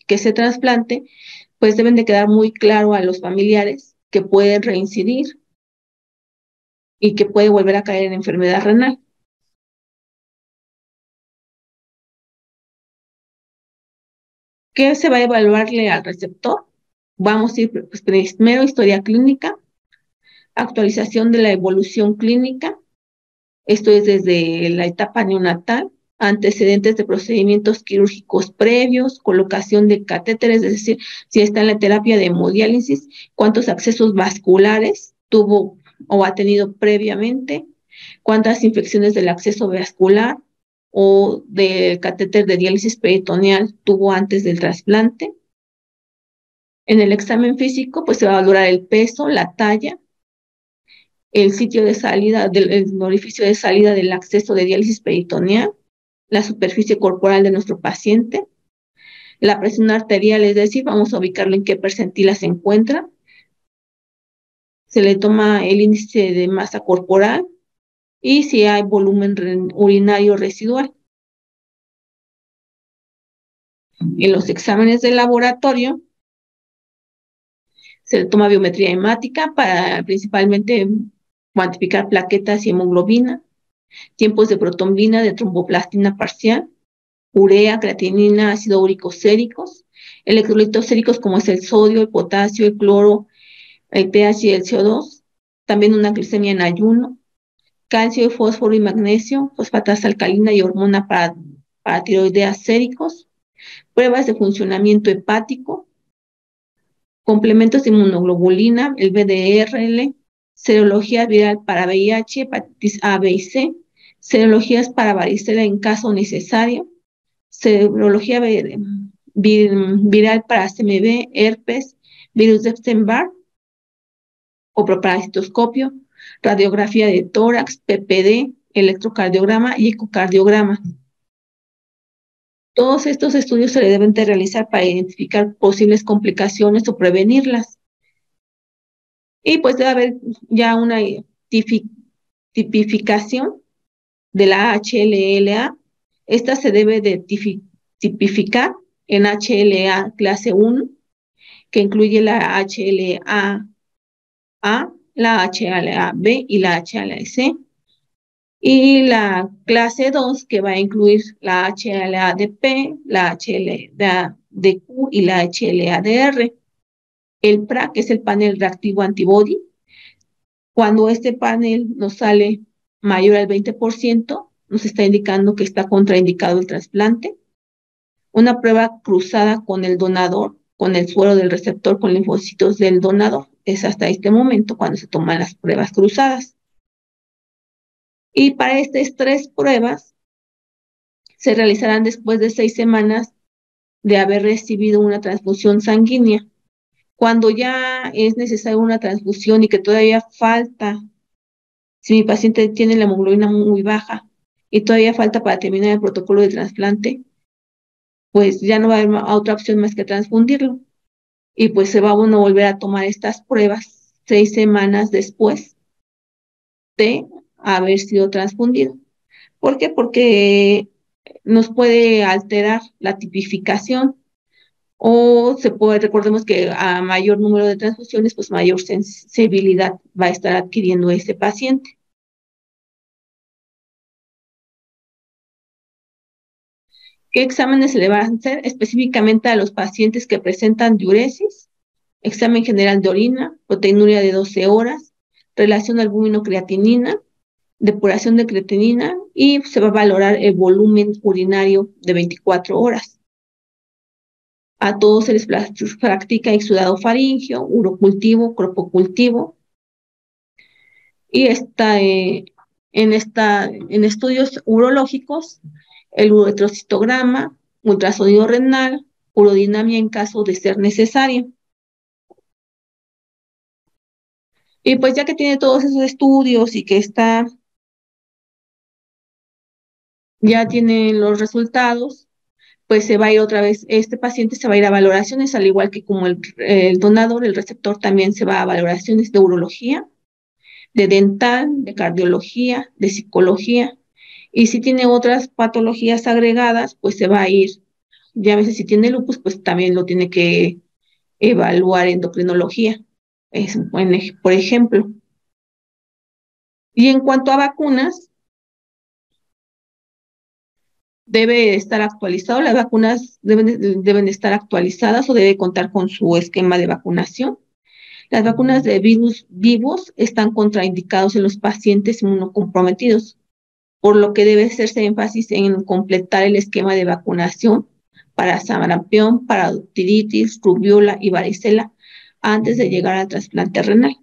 que se trasplante, pues deben de quedar muy claro a los familiares que pueden reincidir y que puede volver a caer en enfermedad renal. ¿Qué se va a evaluarle al receptor? Vamos a ir pues, primero historia clínica, actualización de la evolución clínica, esto es desde la etapa neonatal, antecedentes de procedimientos quirúrgicos previos, colocación de catéteres, es decir, si está en la terapia de hemodiálisis, cuántos accesos vasculares tuvo o ha tenido previamente, cuántas infecciones del acceso vascular o del catéter de diálisis peritoneal tuvo antes del trasplante. En el examen físico, pues se va a valorar el peso, la talla, el sitio de salida, el orificio de salida del acceso de diálisis peritoneal, la superficie corporal de nuestro paciente, la presión arterial, es decir, vamos a ubicarlo en qué percentila se encuentra. Se le toma el índice de masa corporal y si hay volumen urinario residual. En los exámenes de laboratorio se le toma biometría hemática para principalmente cuantificar plaquetas y hemoglobina, tiempos de protombina, de tromboplastina parcial, urea, creatinina, ácido úrico séricos, electrolitos séricos como es el sodio, el potasio, el cloro, el pH y el CO2, también una glicemia en ayuno, calcio, fósforo y magnesio, fosfatasa alcalina y hormona para tiroideas séricos, pruebas de funcionamiento hepático, complementos de inmunoglobulina, el VDRL, serología viral para VIH, hepatitis A, B y C, serologías para varicela en caso necesario, serología viral para CMV, herpes, virus de Epstein-Barr o proparasitoscopio, radiografía de tórax, PPD, electrocardiograma y ecocardiograma. Todos estos estudios se deben de realizar para identificar posibles complicaciones o prevenirlas. Y pues debe haber ya una tipificación de la HLA. Esta se debe de tipificar en HLA clase 1, que incluye la HLA-A, la HLA-B y la HLA-C. Y la clase 2, que va a incluir la HLA-DP, la HLA-DQ y la HLA-DR. El PRA, que es el panel reactivo antibody. Cuando este panel nos sale mayor al 20%, nos está indicando que está contraindicado el trasplante. Una prueba cruzada con el donador, con el suero del receptor, con linfocitos del donador. Es hasta este momento cuando se toman las pruebas cruzadas. Y para estas 3 pruebas se realizarán después de 6 semanas de haber recibido una transfusión sanguínea. Cuando ya es necesaria una transfusión y que todavía falta, si mi paciente tiene la hemoglobina muy baja y todavía falta para terminar el protocolo de trasplante, pues ya no va a haber otra opción más que transfundirlo. Y pues se va a uno volver a tomar estas pruebas 6 semanas después de haber sido transfundido. ¿Por qué? Porque nos puede alterar la tipificación o recordemos que a mayor número de transfusiones, pues mayor sensibilidad va a estar adquiriendo ese paciente. ¿Qué exámenes se le van a hacer específicamente a los pacientes que presentan diuresis? Examen general de orina, proteinuria de 12 horas, relación albúmino-creatinina, depuración de creatinina y se va a valorar el volumen urinario de 24 horas. A todos se les practica exudado faríngeo, urocultivo, cropocultivo, y en estudios urológicos, el uretrocitograma, ultrasonido renal, urodinamia en caso de ser necesario. Y pues ya que tiene todos esos estudios y que ya tiene los resultados, pues se va a ir otra vez, este paciente se va a ir a valoraciones, al igual que como el donador, el receptor también se va a valoraciones de urología, de dental, de cardiología, de psicología, y si tiene otras patologías agregadas, pues se va a ir, ya a veces si tiene lupus, pues también lo tiene que evaluar endocrinología, por ejemplo. Y en cuanto a vacunas, debe estar actualizado, las vacunas deben estar actualizadas o debe contar con su esquema de vacunación. Las vacunas de virus vivos están contraindicados en los pacientes inmunocomprometidos, por lo que debe hacerse énfasis en completar el esquema de vacunación para sarampión, paradoctiritis, rubiola y varicela antes de llegar al trasplante renal.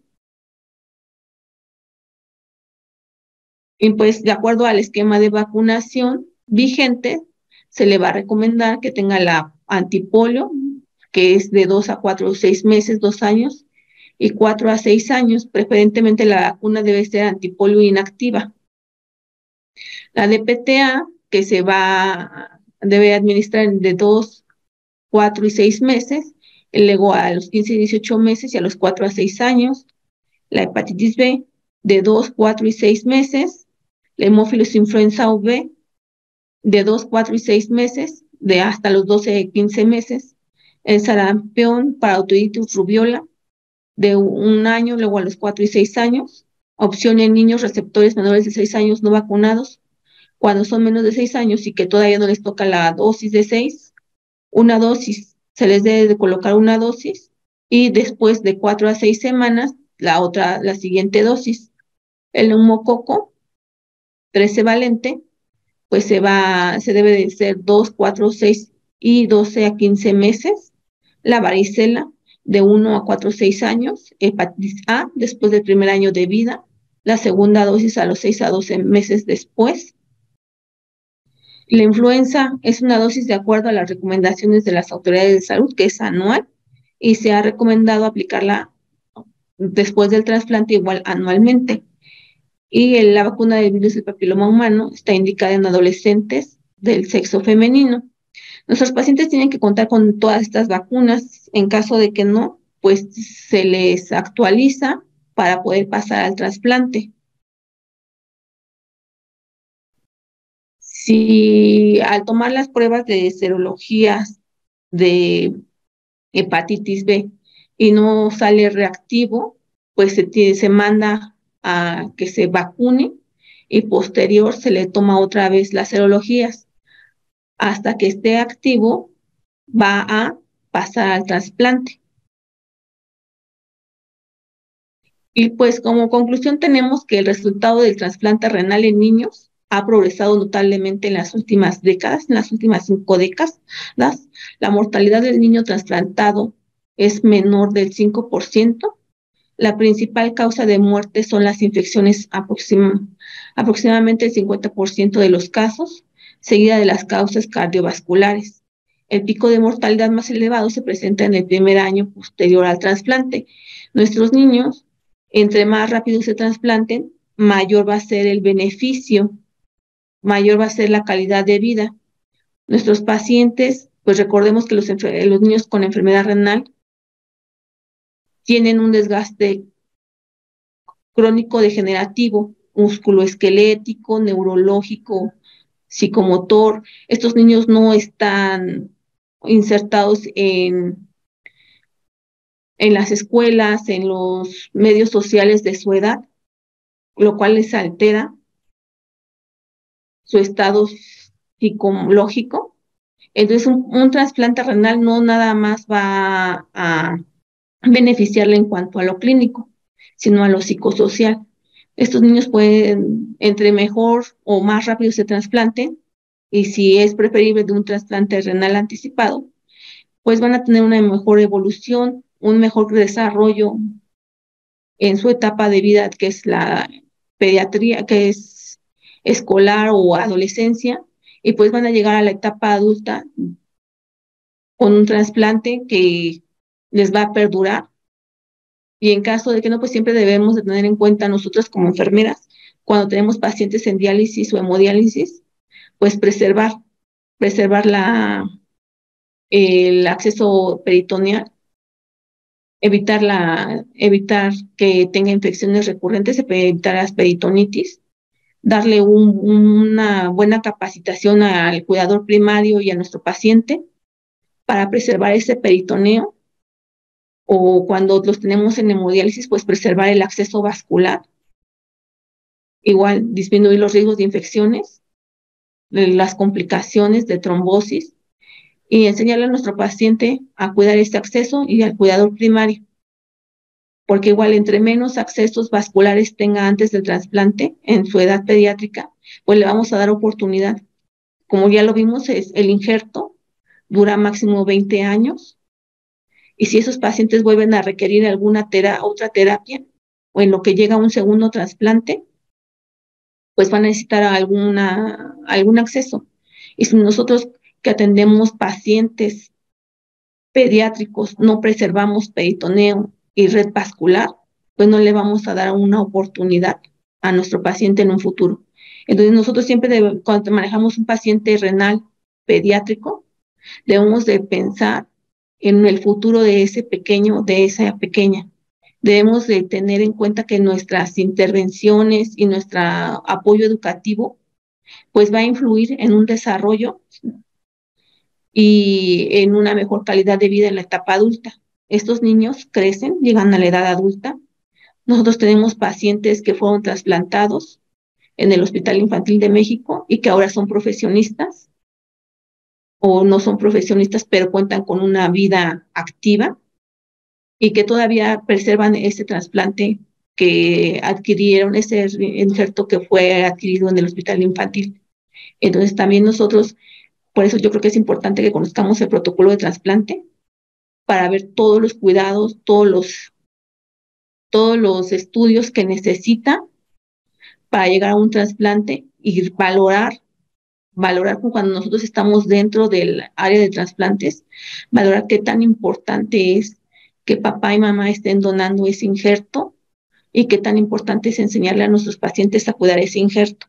Y pues, de acuerdo al esquema de vacunación vigente, se le va a recomendar que tenga la antipolio, que es de 2 a 4 o 6 meses, 2 años, y 4 a 6 años. Preferentemente la vacuna debe ser antipolio inactiva. La DPTA, que debe administrar de 2, 4 y 6 meses, luego a los 15 y 18 meses y a los 4 a 6 años. La hepatitis B, de 2, 4 y 6 meses. La hemófilos influenza B, de 2, 4 y 6 meses, de hasta los 12 y 15 meses. El sarampión, paradoctiritis, rubiola, de 1 año, luego a los 4 y 6 años. Opción en niños receptores menores de 6 años no vacunados. Cuando son menos de 6 años y que todavía no les toca la dosis de 6, una dosis, se les debe de colocar una dosis, y después de 4 a 6 semanas, la siguiente dosis. El neumococo 13 valente, pues se debe de ser 2, 4, 6 y 12 a 15 meses. La varicela, de 1 a 4, 6 años. Hepatitis A, después del primer año de vida. La segunda dosis a los 6 a 12 meses después. La influenza es una dosis de acuerdo a las recomendaciones de las autoridades de salud, que es anual, y se ha recomendado aplicarla después del trasplante igual anualmente. Y la vacuna del virus del papiloma humano está indicada en adolescentes del sexo femenino. Nuestros pacientes tienen que contar con todas estas vacunas. En caso de que no, pues se les actualiza para poder pasar al trasplante. Si al tomar las pruebas de serologías de hepatitis B y no sale reactivo, pues se manda a que se vacune y posterior se le toma otra vez las serologías. Hasta que esté activo, va a pasar al trasplante. Y pues como conclusión tenemos que el resultado del trasplante renal en niños ha progresado notablemente en las últimas décadas, en las últimas 5 décadas. La mortalidad del niño trasplantado es menor del 5%. La principal causa de muerte son las infecciones, aproximadamente el 50% de los casos, seguida de las causas cardiovasculares. El pico de mortalidad más elevado se presenta en el primer año posterior al trasplante. Nuestros niños, entre más rápido se trasplanten, mayor va a ser el beneficio, mayor va a ser la calidad de vida. Nuestros pacientes, pues recordemos que los niños con enfermedad renal tienen un desgaste crónico degenerativo, musculoesquelético, neurológico, psicomotor. Estos niños no están insertados en las escuelas, en los medios sociales de su edad, lo cual les altera su estado psicológico. Entonces, un trasplante renal no nada más va a beneficiarle en cuanto a lo clínico, sino a lo psicosocial. Estos niños pueden, entre mejor o más rápido se trasplanten, y si es preferible de un trasplante renal anticipado, pues van a tener una mejor evolución, un mejor desarrollo en su etapa de vida, que es la pediatría, que es escolar o adolescencia, y pues van a llegar a la etapa adulta con un trasplante que les va a perdurar. Y en caso de que no, pues siempre debemos de tener en cuenta nosotros como enfermeras, cuando tenemos pacientes en diálisis o hemodiálisis, pues preservar el acceso peritoneal, evitar que tenga infecciones recurrentes, evitar las peritonitis, darle una buena capacitación al cuidador primario y a nuestro paciente para preservar ese peritoneo, o cuando los tenemos en hemodiálisis, pues preservar el acceso vascular, igual disminuir los riesgos de infecciones, de las complicaciones de trombosis, y enseñarle a nuestro paciente a cuidar este acceso y al cuidador primario, porque igual entre menos accesos vasculares tenga antes del trasplante en su edad pediátrica, pues le vamos a dar oportunidad. Como ya lo vimos, el injerto dura máximo 20 años, y si esos pacientes vuelven a requerir otra terapia, o en lo que llega un segundo trasplante, pues van a necesitar algún acceso. Y si nosotros que atendemos pacientes pediátricos no preservamos peritoneo y red vascular, pues no le vamos a dar una oportunidad a nuestro paciente en un futuro. Entonces nosotros siempre cuando manejamos un paciente renal pediátrico, debemos de pensar en el futuro de ese pequeño, de esa pequeña. Debemos de tener en cuenta que nuestras intervenciones y nuestro apoyo educativo pues va a influir en un desarrollo y en una mejor calidad de vida en la etapa adulta. Estos niños crecen, llegan a la edad adulta. Nosotros tenemos pacientes que fueron trasplantados en el Hospital Infantil de México y que ahora son profesionistas, o no son profesionistas, pero cuentan con una vida activa y que todavía preservan ese trasplante que adquirieron, ese injerto que fue adquirido en el Hospital Infantil. Entonces también nosotros, por eso yo creo que es importante que conozcamos el protocolo de trasplante para ver todos los cuidados, todos los estudios que necesita para llegar a un trasplante, y valorar cuando nosotros estamos dentro del área de trasplantes, valorar qué tan importante es que papá y mamá estén donando ese injerto, y qué tan importante es enseñarle a nuestros pacientes a cuidar ese injerto.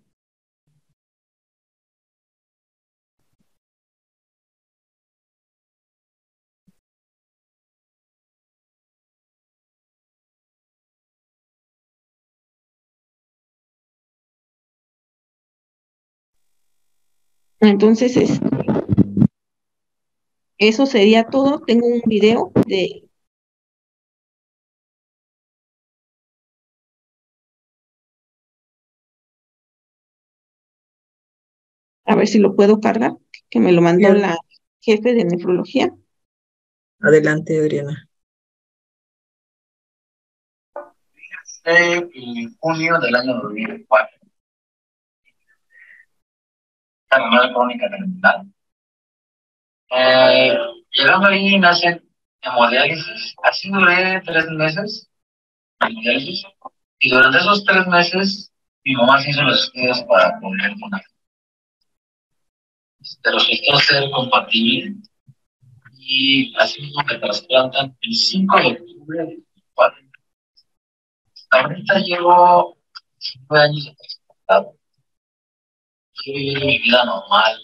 Entonces, eso sería todo. Tengo un video de... A ver si lo puedo cargar, que me lo mandó Bien. la jefe de nefrología. Adelante, Adriana. En junio del año 2004, la renal crónica terminal. Llegando ahí me hacen hemodiálisis. Así duré 3 meses en hemodiálisis, y durante esos 3 meses mi mamá se hizo los estudios para poner una. Resultó ser compatible, y así mismo me trasplantan el 5 de octubre de 2004. Ahorita llevo 5 años de trasplantado. Yo viví mi vida normal.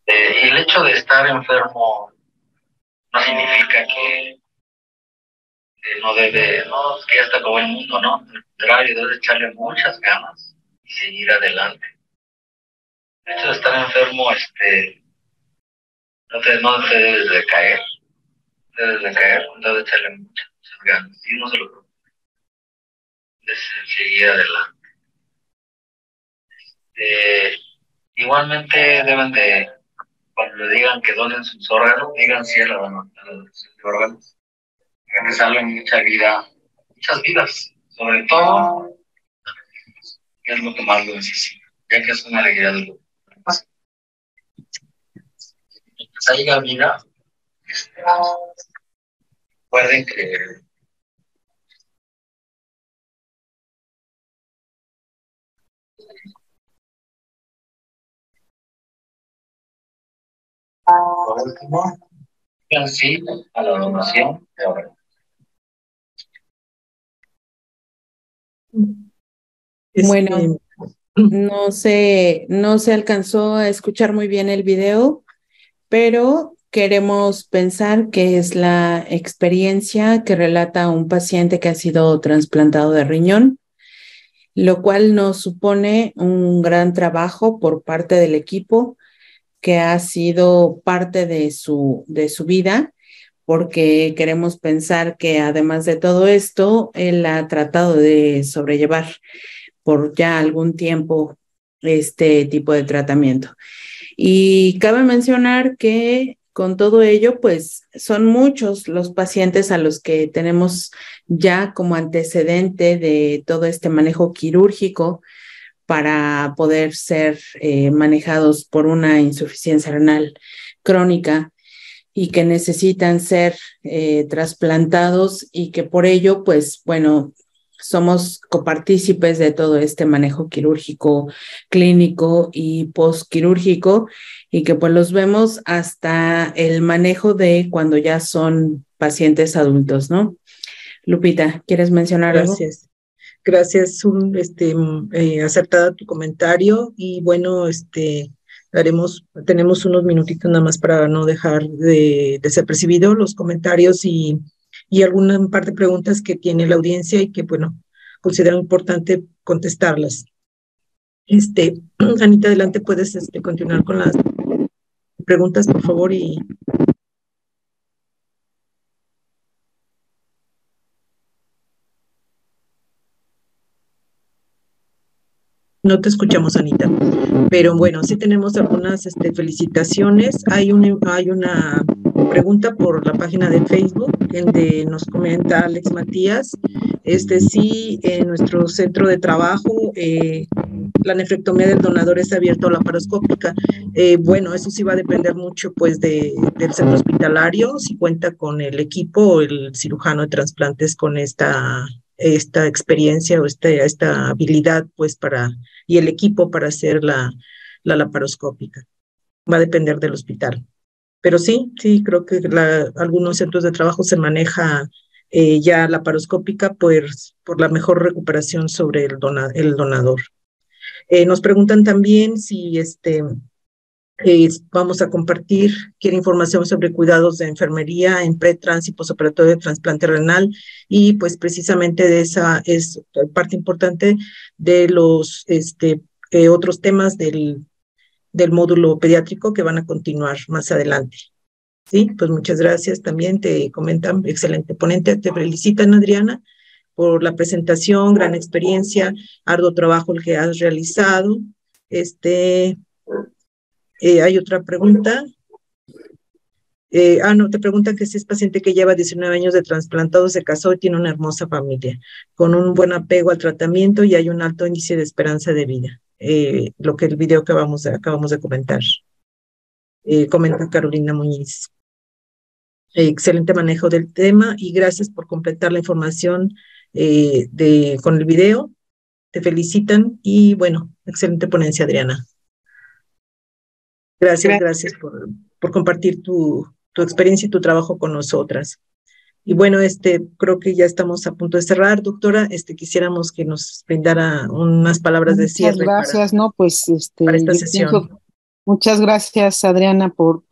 Y el hecho de estar enfermo no significa que que ya está acabó el mundo, ¿no? Al contrario, debes echarle muchas ganas y seguir adelante. El hecho de estar enfermo, no te debes de caer, debes echarle muchas ganas, y no se lo preocupe, es seguir adelante. Igualmente deben de, cuando le digan que donen sus órganos, digan sí a la donación de órganos, para que salven muchas vidas, sobre todo, que es lo que más lo necesita, ya que es una alegría de los demás. haya vida. Recuerden que por último, digan sí a la donación de órganos. Bueno, no se alcanzó a escuchar muy bien el video, pero queremos pensar que es la experiencia que relata un paciente que ha sido trasplantado de riñón, lo cual nos supone un gran trabajo por parte del equipo que ha sido parte de su vida, porque queremos pensar que además de todo esto, él ha tratado de sobrellevar por ya algún tiempo este tipo de tratamiento. Y cabe mencionar que con todo ello, pues son muchos los pacientes a los que tenemos ya como antecedente de todo este manejo quirúrgico para poder ser manejados por una insuficiencia renal crónica y que necesitan ser trasplantados y que por ello, pues bueno, somos copartícipes de todo este manejo quirúrgico, clínico y postquirúrgico y que pues los vemos hasta el manejo de cuando ya son pacientes adultos, ¿no? Lupita, ¿quieres mencionar algo? Gracias. Gracias, acertada tu comentario y bueno, tenemos unos minutitos nada más para no dejar de desapercibido los comentarios y alguna par de preguntas que tiene la audiencia y que bueno, considero importante contestarlas. Anita, adelante, puedes continuar con las preguntas, por favor, y no te escuchamos, Anita. Pero bueno, sí tenemos algunas felicitaciones. Hay una pregunta por la página de Facebook, donde nos comenta Alex Matías. Sí, en nuestro centro de trabajo, la nefrectomía del donador es abierta o laparoscópica. Bueno, eso sí va a depender mucho, pues, del centro hospitalario, si cuenta con el equipo o el cirujano de trasplantes con esta experiencia o esta habilidad, pues, y el equipo para hacer la laparoscópica. Va a depender del hospital. Pero sí, creo que algunos centros de trabajo se maneja ya laparoscópica pues, por la mejor recuperación sobre el donador. Nos preguntan también si vamos a compartir, quiere información sobre cuidados de enfermería en pre-trans y posoperatorio de trasplante renal, y pues precisamente de esa es parte importante de los otros temas del módulo pediátrico que van a continuar más adelante. Sí, pues muchas gracias. También te comentan, excelente ponente, te felicitan, Adriana, por la presentación, gran experiencia, arduo trabajo el que has realizado. Hay otra pregunta. No, te preguntan que si es paciente que lleva 19 años de trasplantado, se casó y tiene una hermosa familia, con un buen apego al tratamiento y hay un alto índice de esperanza de vida. Lo que el video que acabamos de comentar. Comenta Carolina Muñiz. Excelente manejo del tema y gracias por completar la información con el video. Te felicitan y bueno, excelente ponencia, Adriana. Gracias por compartir tu experiencia y tu trabajo con nosotras. Y bueno, creo que ya estamos a punto de cerrar, doctora. Quisiéramos que nos brindara unas palabras de cierre. Muchas gracias, para esta sesión. Muchas gracias, Adriana, por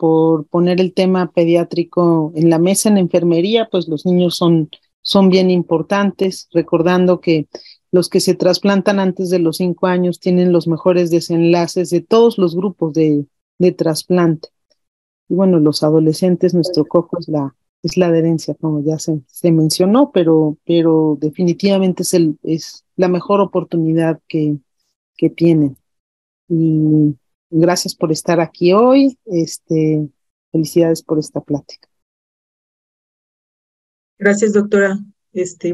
poner el tema pediátrico en la mesa. En enfermería, pues los niños son bien importantes, recordando que los que se trasplantan antes de los 5 años tienen los mejores desenlaces de todos los grupos de trasplante. Y bueno, los adolescentes, nuestro coco es la adherencia, como ya se mencionó, pero definitivamente es la mejor oportunidad que tienen. Y gracias por estar aquí hoy. Felicidades por esta plática. Gracias, doctora.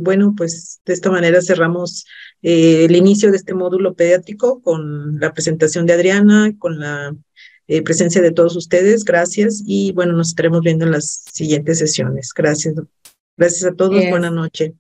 Bueno, pues de esta manera cerramos el inicio de este módulo pediátrico con la presentación de Adriana, con la presencia de todos ustedes. Gracias y bueno, nos estaremos viendo en las siguientes sesiones. Gracias. Gracias a todos. Buenas noches.